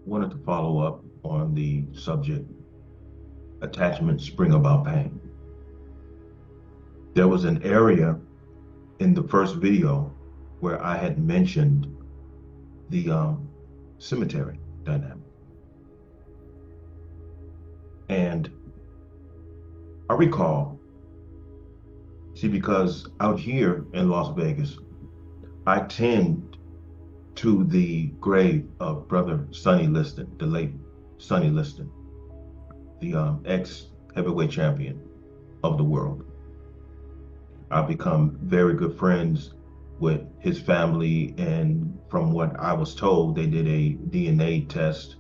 wanted to follow up on the subject, attachments bring about pain. There was an area in the first video where I had mentioned the cemetery dynamic. And I recall, see, because out here in Las Vegas, I tend to the grave of Brother Sonny Liston, the late Sonny Liston, the ex heavyweight champion of the world. I've become very good friends with his family, and from what I was told, they did a DNA test,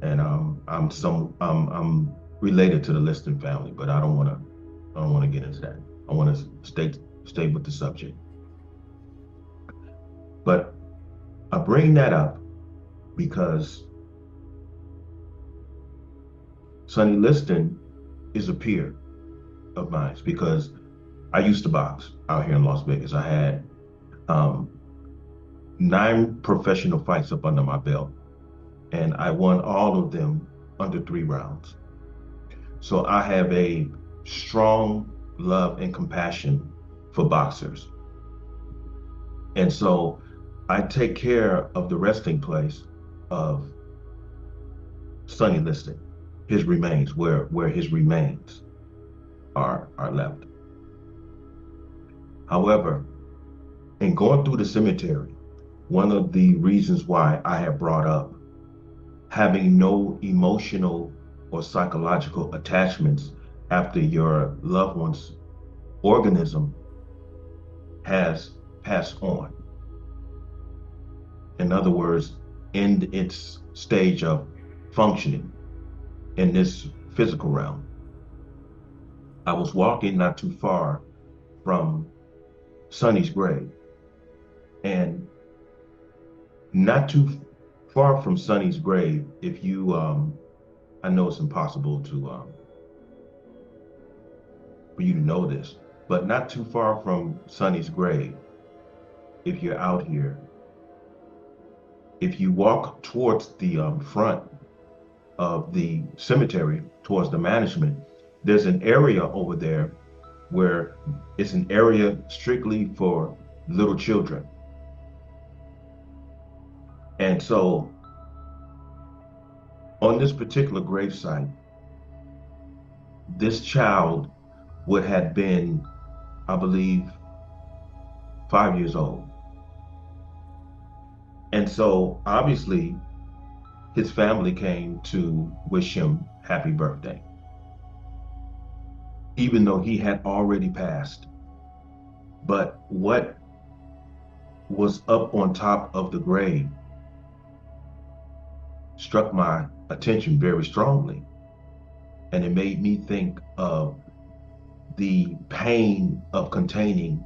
and I'm related to the Liston family, but I don't want to get into that. I want to stay with the subject. But I bring that up because Sonny Liston is a peer of mine because I used to box out here in Las Vegas. I had um, 9 professional fights up under my belt, and I won all of them under 3 rounds. So I have a strong love and compassion for boxers. And so I take care of the resting place of Sonny Liston, his remains, where his remains are left. However, in going through the cemetery, one of the reasons why I have brought up having no emotional or psychological attachments after your loved one's organism has passed on. In other words, in its stage of functioning in this physical realm. I was walking not too far from Sonny's grave, and not too far from Sonny's grave, if you, I know it's impossible for you to know this, but not too far from Sonny's grave, if you're out here, if you walk towards the front of the cemetery, towards the management, there's an area over there where it's an area strictly for little children. And so on this particular gravesite, this child would have been, I believe, 5 years old. And so obviously his family came to wish him happy birthday, even though he had already passed. But what was up on top of the grave struck my attention very strongly. And it made me think of the pain of containing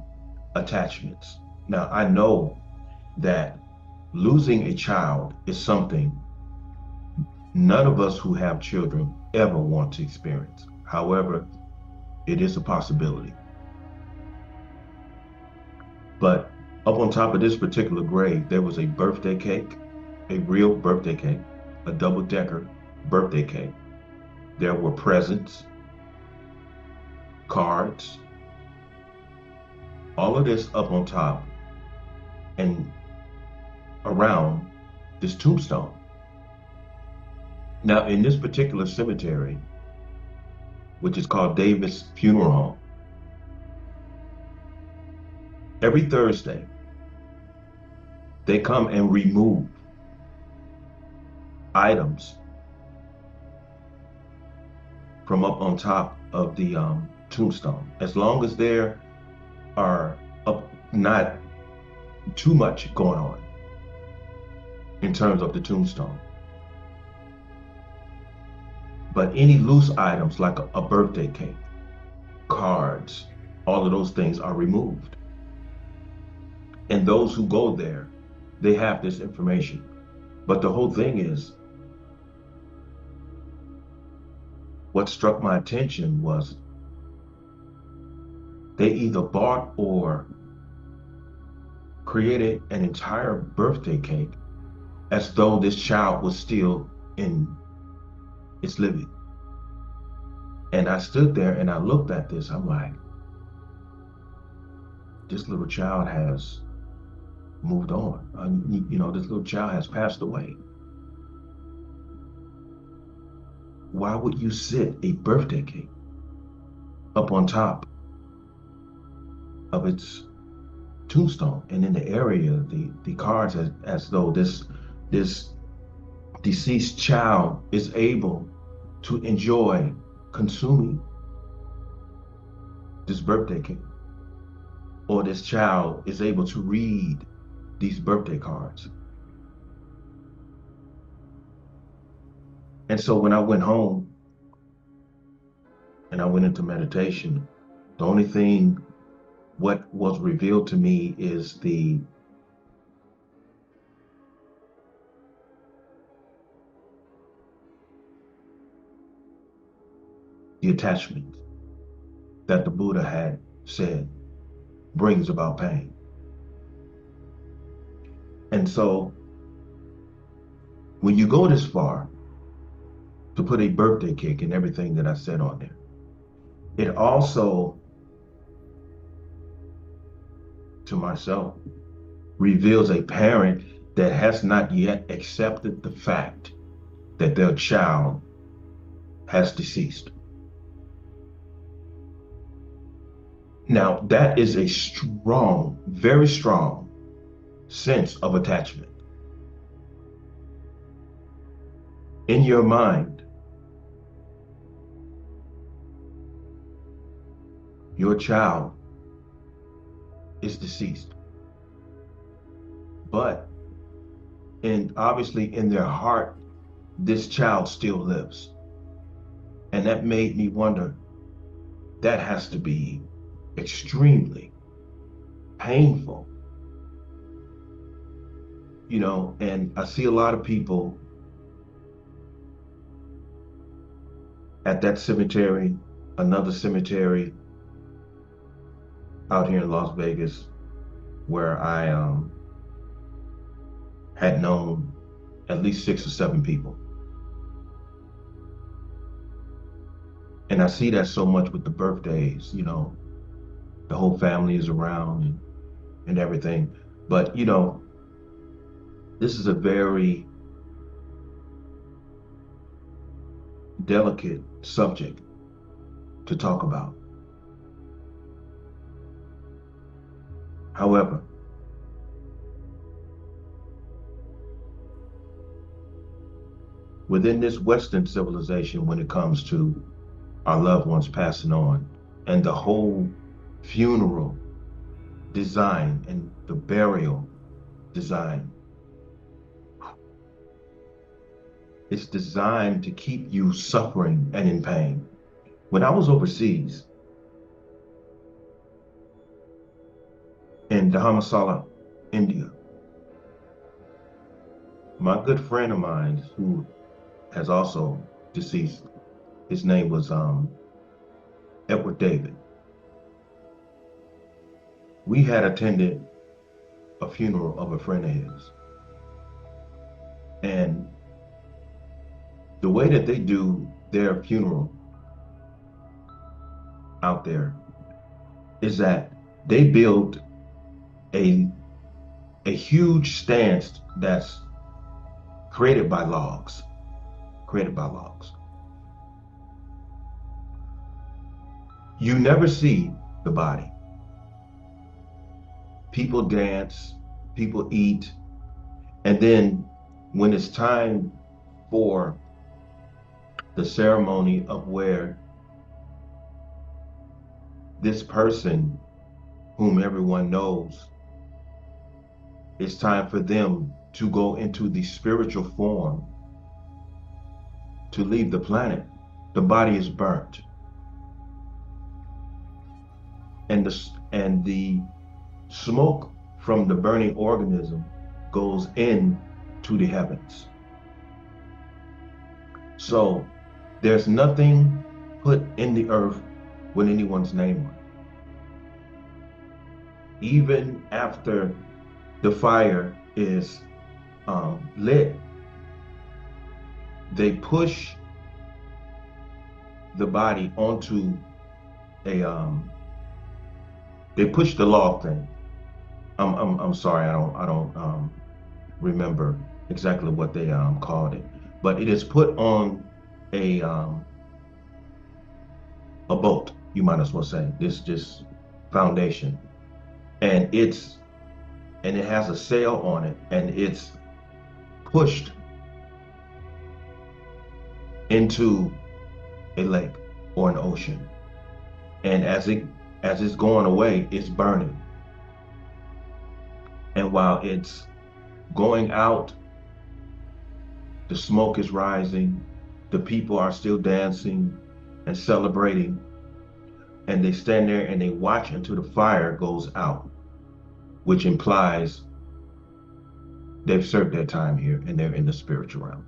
attachments. Now, I know that losing a child is something none of us who have children ever want to experience. However, it is a possibility. But up on top of this particular grave, there was a birthday cake, a real birthday cake, a double-decker birthday cake. There were presents, cards, all of this up on top and around this tombstone. Now, in this particular cemetery, which is called Davis Funeral Home, every Thursday, they come and remove items from up on top of the tombstone, as long as there are not too much going on in terms of the tombstone. But any loose items like a birthday cake, cards, all of those things are removed. And those who go there, they have this information. But the whole thing is, what struck my attention was they either bought or created an entire birthday cake as though this child was still in its living. And I stood there and I looked at this. I'm like, this little child has moved on. This little child has passed away. Why would you sit a birthday cake up on top of its tombstone, and in the area, the cards as though this deceased child is able to enjoy consuming this birthday cake, or this child is able to read these birthday cards. And so when I went home and I went into meditation, the only thing what was revealed to me is the attachment that the Buddha had said brings about pain. And so when you go this far to put a birthday cake and everything that I said on there, it also, to myself, reveals a parent that has not yet accepted the fact that their child has deceased. Now, that is a strong, very strong sense of attachment. In your mind, your child is deceased. But obviously in their heart, this child still lives. And that made me wonder, that has to be extremely painful. And I see a lot of people at that cemetery, another cemetery out here in Las Vegas, where I had known at least 6 or 7 people. And I see that so much with the birthdays, the whole family is around and everything. But, this is a very delicate subject to talk about. However, within this Western civilization, when it comes to our loved ones passing on and the whole funeral design and the burial design, it's designed to keep you suffering and in pain. When I was overseas in Dharamsala, India, my good friend of mine who has also deceased, his name was Edward David. We had attended a funeral of a friend of his. And the way that they do their funeral out there is that they build a huge stand that's created by logs. You never see the body. People dance, people eat, and then when it's time for the ceremony of where this person whom everyone knows, it's time for them to go into the spiritual form, to leave the planet, the body is burnt. And the smoke from the burning organism goes into the heavens. So there's nothing put in the earth with anyone's name on it. Even after the fire is lit, they push the body onto a they push the log thing. I'm sorry, I don't remember exactly what they called it, but it is put on a boat, you might as well say, this just foundation, and it has a sail on it, and it's pushed into a lake or an ocean, and as it's going away, it's burning, and while it's going out, the smoke is rising, the people are still dancing and celebrating, and they stand there and they watch until the fire goes out, which implies they've served their time here and they're in the spiritual realm.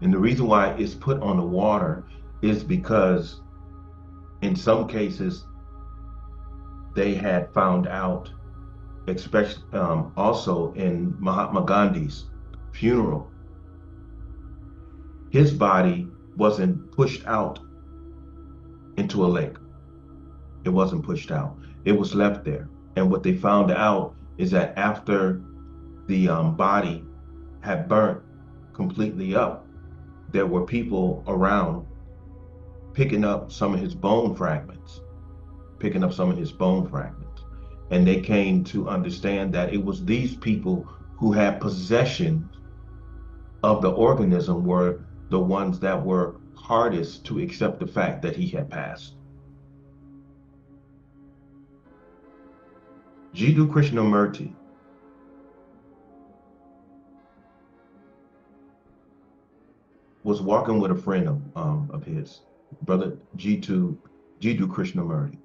And the reason why it's put on the water is because in some cases they had found out, especially also in Mahatma Gandhi's funeral, his body wasn't pushed out into a lake. It wasn't pushed out. It was left there. And what they found out is that after the body had burnt completely up, there were people around picking up some of his bone fragments, picking up some of his bone fragments. And they came to understand that it was these people who had possession of the organism were the ones that were hardest to accept the fact that he had passed. Jiddu Krishnamurti was walking with a friend of his, brother Jiddu Krishnamurti,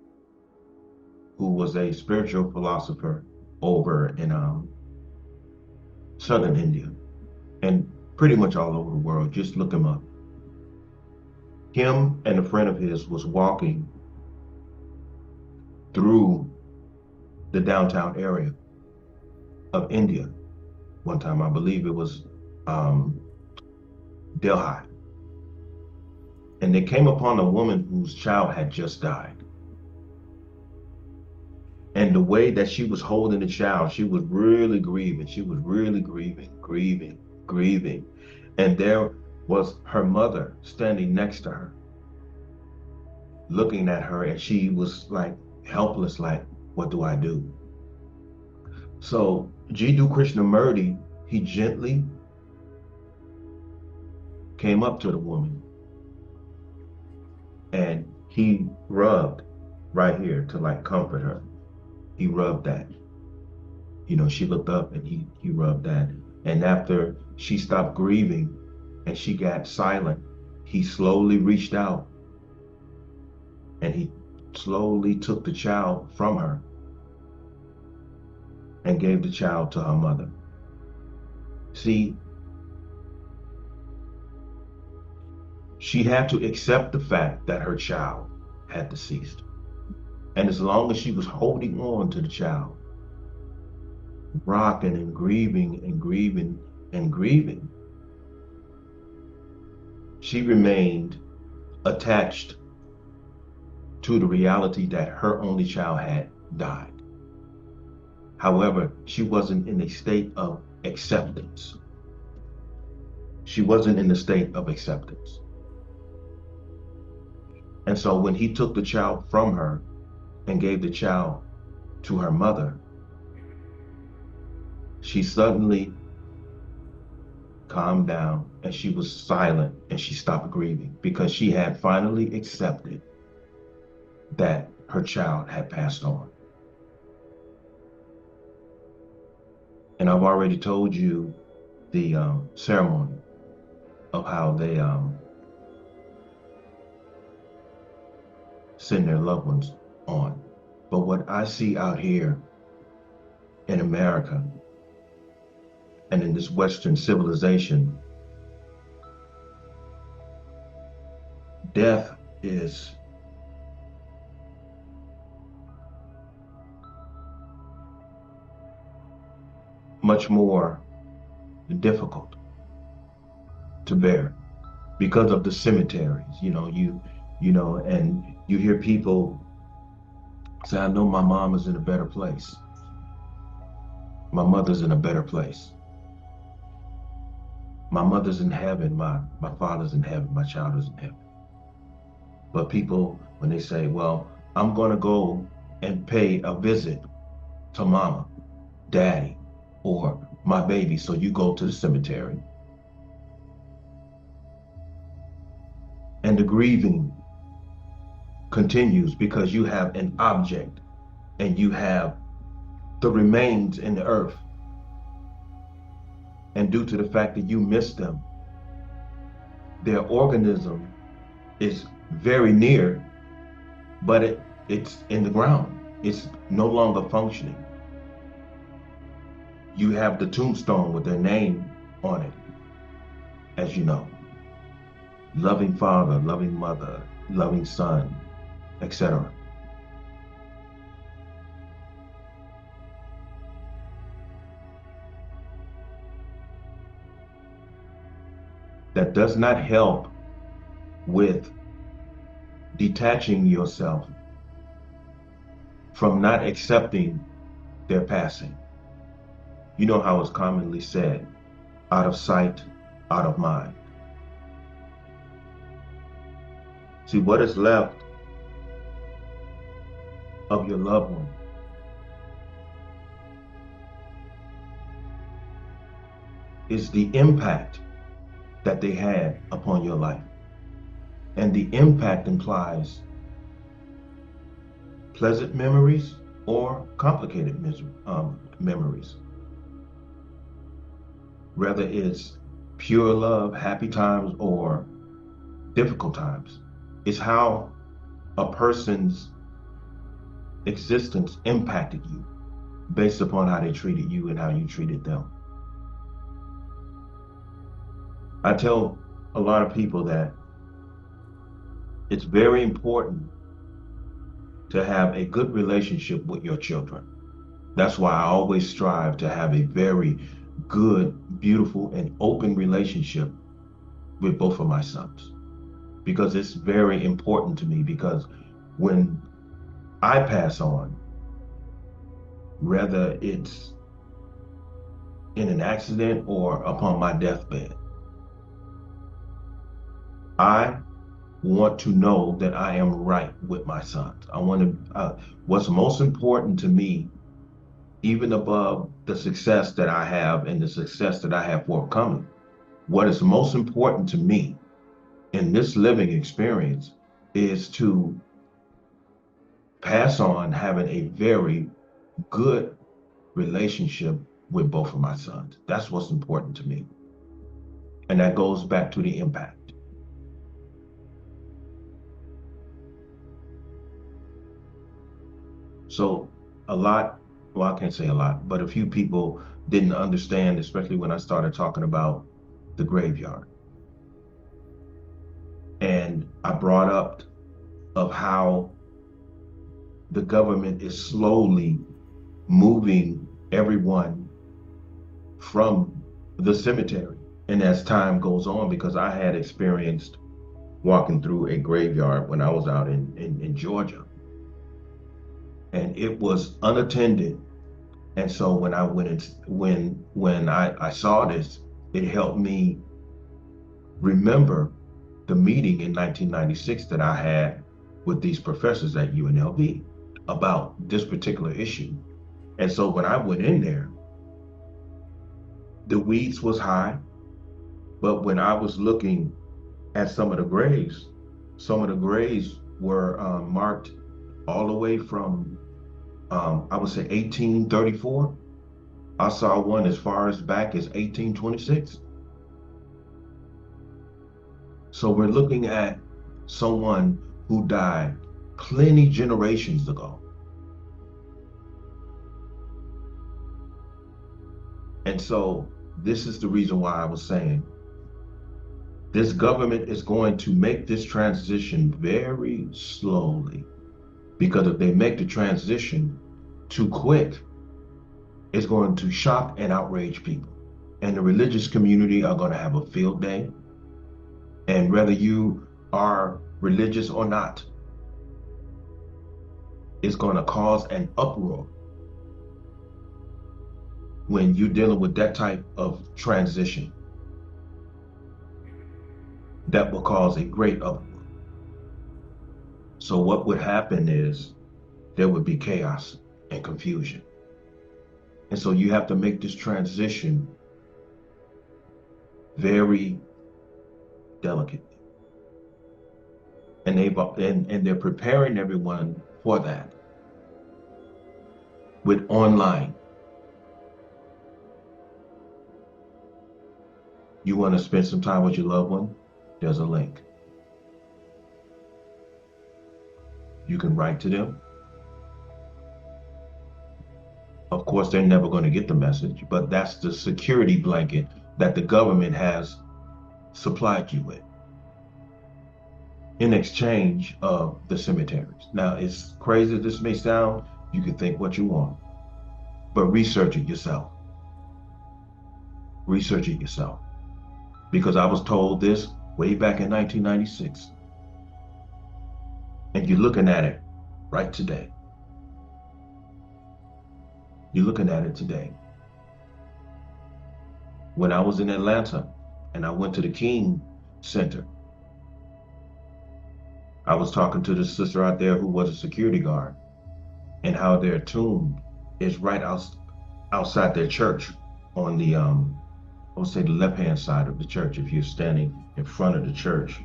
who was a spiritual philosopher over in southern India and pretty much all over the world. Just look him up. Him and a friend of his was walking through the downtown area of India one time. I believe it was um, Delhi. And they came upon a woman whose child had just died. And the way that she was holding the child, she was really grieving. She was really grieving. And there was her mother standing next to her, looking at her, and she was like helpless, like, what do I do? So Jiddu Krishnamurti, he gently came up to the woman and he rubbed right here to like comfort her. He rubbed that. You know, she looked up and he rubbed that. And after she stopped grieving and she got silent, he slowly reached out and he slowly took the child from her and gave the child to her mother. See, she had to accept the fact that her child had deceased. And as long as she was holding on to the child, rocking and grieving, she remained attached to the reality that her only child had died. However, she wasn't in a state of acceptance. She wasn't in a state of acceptance. And so when he took the child from her and gave the child to her mother, she suddenly calmed down and she was silent and she stopped grieving because she had finally accepted that her child had passed on. And I've already told you the ceremony of how they send their loved ones on. But what I see out here in America and in this Western civilization, death is much more difficult to bear because of the cemeteries. And you hear people say, I know my mom is in a better place. My mother's in a better place. My mother's in heaven. My father's in heaven. My child is in heaven. But people, when they say, well, I'm going to go and pay a visit to mama, daddy, or my baby, so you go to the cemetery. And the grieving continues because you have an object and you have the remains in the earth. And due to the fact that you miss them, their organism is very near, but it's in the ground. It's no longer functioning. You have the tombstone with their name on it, as you know. Loving father, loving mother, loving son, etc. That does not help with detaching yourself from not accepting their passing. You know how it's commonly said, out of sight, out of mind. See, what is left of your loved one is the impact that they had upon your life. And the impact implies pleasant memories or complicated memories. Whether it's pure love, happy times, or difficult times. It's how a person's existence impacted you based upon how they treated you and how you treated them. I tell a lot of people that it's very important to have a good relationship with your children. That's why I always strive to have a very good, beautiful, and open relationship with both of my sons. Because it's very important to me, because when I pass on, whether it's in an accident or upon my deathbed, I want to know that I am right with my sons. I want to, what's most important to me, even above the success that I have and the success that I have forthcoming, what is most important to me in this living experience is to pass on having a very good relationship with both of my sons. That's what's important to me. And that goes back to the impact. So well, I can't say a lot, but a few people didn't understand, especially when I started talking about the graveyard. And I brought up of how the government is slowly moving everyone from the cemetery. And as time goes on, because I had experienced walking through a graveyard when I was out in Georgia, and it was unattended. And so when I went in, when I saw this, it helped me remember the meeting in 1996 that I had with these professors at UNLV about this particular issue. And so when I went in there, the weeds was high, but when I was looking at some of the graves were marked all the way from, I would say 1834. I saw one as far as back as 1826. So we're looking at someone who died plenty generations ago. And so this is the reason why I was saying this government is going to make this transition very slowly, because if they make the transition too quick, is going to shock and outrage people. And the religious community are going to have a field day. And whether you are religious or not, it's going to cause an uproar when you're dealing with that type of transition. That will cause a great uproar. So what would happen is there would be chaos and confusion. And so you have to make this transition very delicately. And they're preparing everyone for that with online. You want to spend some time with your loved one? There's a link. You can write to them. Of course, they're never going to get the message, but that's the security blanket that the government has supplied you with in exchange of the cemeteries. Now, as crazy as this may sound, you can think what you want, but research it yourself. Research it yourself. Because I was told this way back in 1996. And you're looking at it right today. You're looking at it today. When I was in Atlanta and I went to the King Center, I was talking to the sister out there who was a security guard and how their tomb is right outside their church on the, I would say the left-hand side of the church if you're standing in front of the church.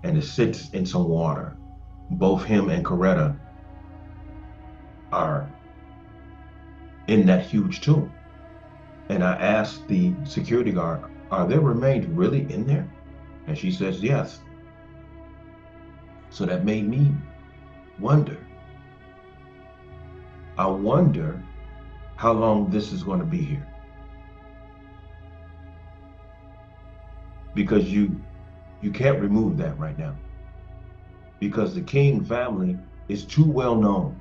And it sits in some water. Both him and Coretta are in that huge tomb. And I asked the security guard, are their remains really in there? And she says, yes. So that made me wonder. I wonder how long this is going to be here. Because you can't remove that right now. Because the King family is too well known.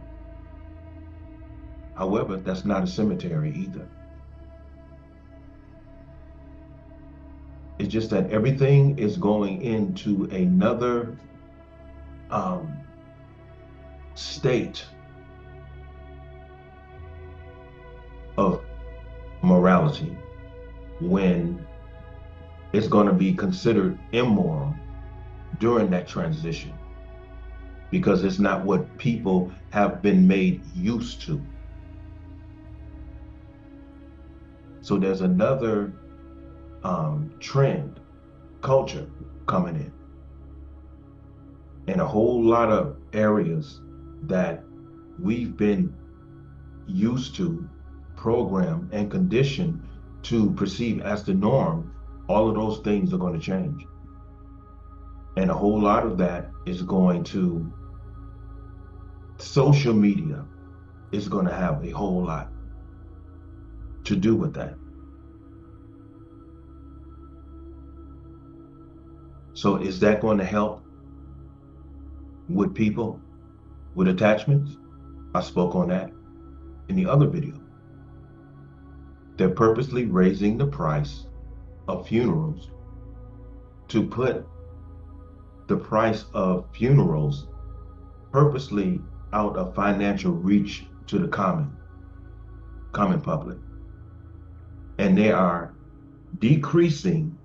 However, that's not a cemetery either. It's just that everything is going into another state of morality when it's going to be considered immoral during that transition, because it's not what people have been made used to. So there's another trend, culture coming in a whole lot of areas that we've been used to, programmed and conditioned to perceive as the norm. All of those things are going to change. And a whole lot of that is going to, social media is going to have a whole lot to do with that. So is that going to help with people with attachments? I spoke on that in the other video. They're purposely raising the price of funerals to put the price of funerals purposely out of financial reach to the common public. And they are decreasing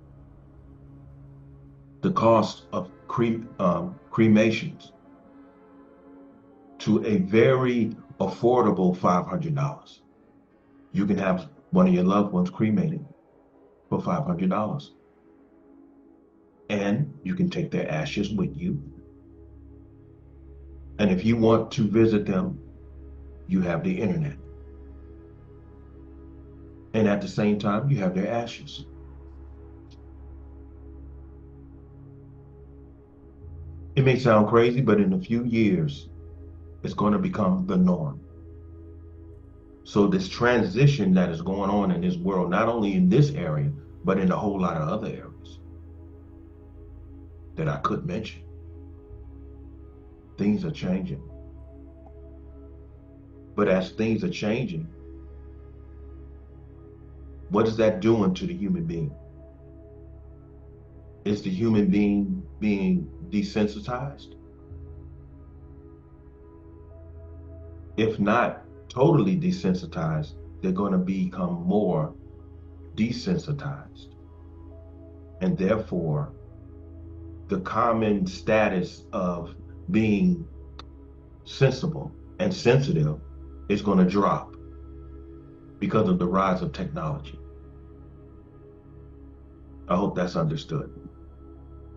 the cost of cremations to a very affordable $500. You can have one of your loved ones cremated for $500. And you can take their ashes with you. And if you want to visit them, you have the internet. And at the same time, you have their ashes. It may sound crazy, but in a few years, it's going to become the norm. So this transition that is going on in this world, not only in this area, but in a whole lot of other areas that I could mention, things are changing. But as things are changing, What is that doing to the human being? Is the human being being desensitized? If not totally desensitized, they're going to become more desensitized. And therefore, the common status of being sensible and sensitive is going to drop because of the rise of technology. I hope that's understood.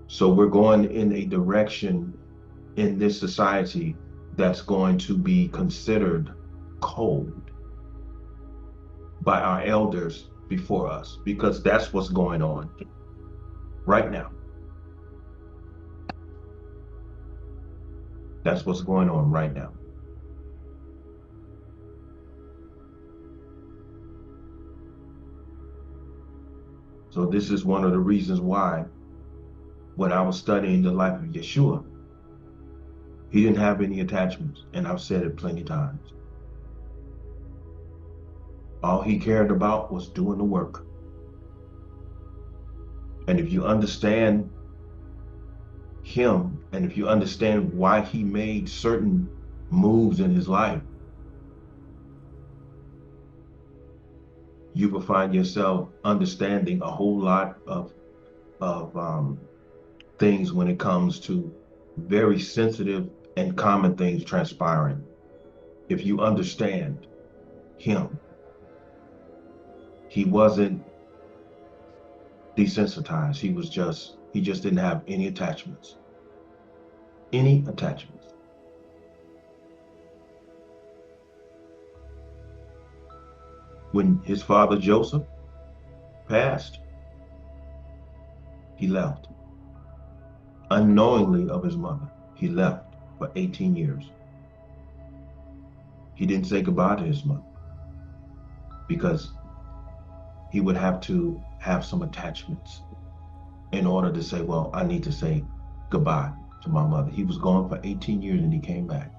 So we're going in a direction in this society that's going to be considered cold by our elders before us, because that's what's going on right now. That's what's going on right now. So this is one of the reasons why when I was studying the life of Yeshua, he didn't have any attachments, and I've said it plenty times. All he cared about was doing the work. And if you understand him, and if you understand why he made certain moves in his life, you will find yourself understanding a whole lot of things when it comes to very sensitive and common things transpiring. If you understand him, he wasn't desensitized. He just didn't have any attachments. Any attachments. When his father Joseph passed, he left. Unknowingly of his mother, he left for 18 years. He didn't say goodbye to his mother because he would have to have some attachments in order to say, well, I need to say goodbye to my mother. He was gone for 18 years and he came back.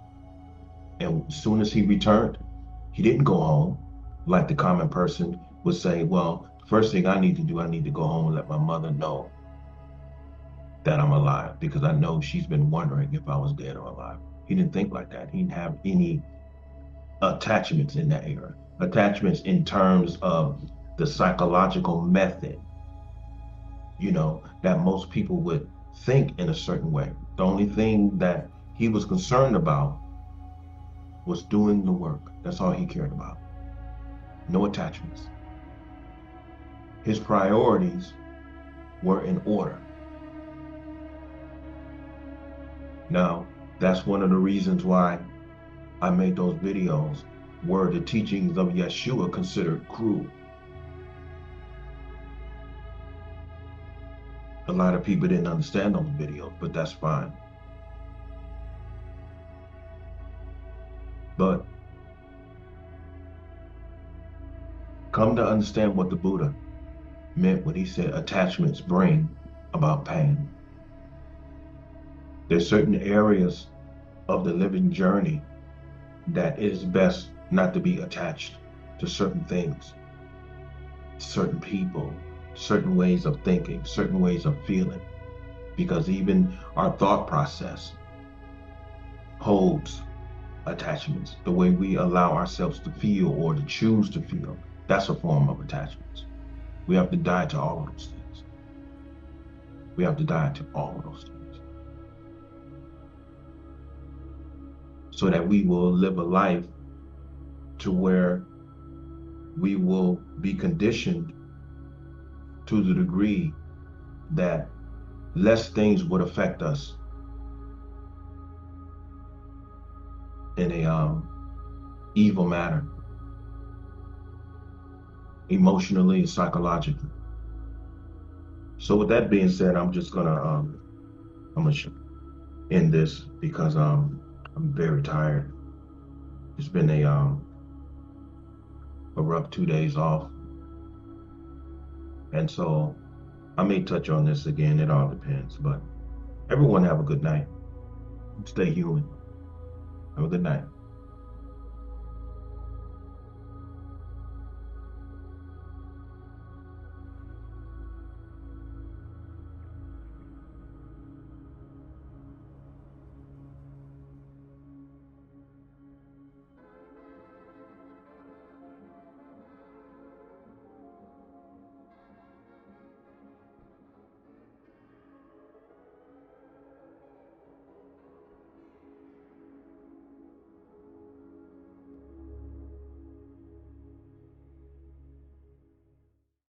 And as soon as he returned, he didn't go home like the common person would say, well, first thing I need to do, I need to go home and let my mother know that I'm alive, because I know she's been wondering if I was dead or alive. He didn't think like that. He didn't have any attachments in that era. Attachments in terms of the psychological method, that most people would think in a certain way. The only thing that he was concerned about was doing the work. That's all he cared about. No attachments. His priorities were in order. Now, that's one of the reasons why I made those videos. Were the teachings of Yeshua considered cruel? A lot of people didn't understand those videos, but that's fine. But come to understand what the Buddha meant when he said attachments bring about pain. There's certain areas of the living journey that it is best not to be attached to certain things, certain people, certain ways of thinking, certain ways of feeling, because even our thought process holds attachments. The way we allow ourselves to feel or to choose to feel, that's a form of attachments. We have to die to all of those things. We have to die to all of those things so that we will live a life to where we will be conditioned to the degree that less things would affect us in a evil manner, emotionally and psychologically. So with that being said, I'm gonna end this because I'm very tired. It's been a rough 2 days off, and so I may touch on this again. It all depends. But everyone have a good night. Stay human. Have a good night.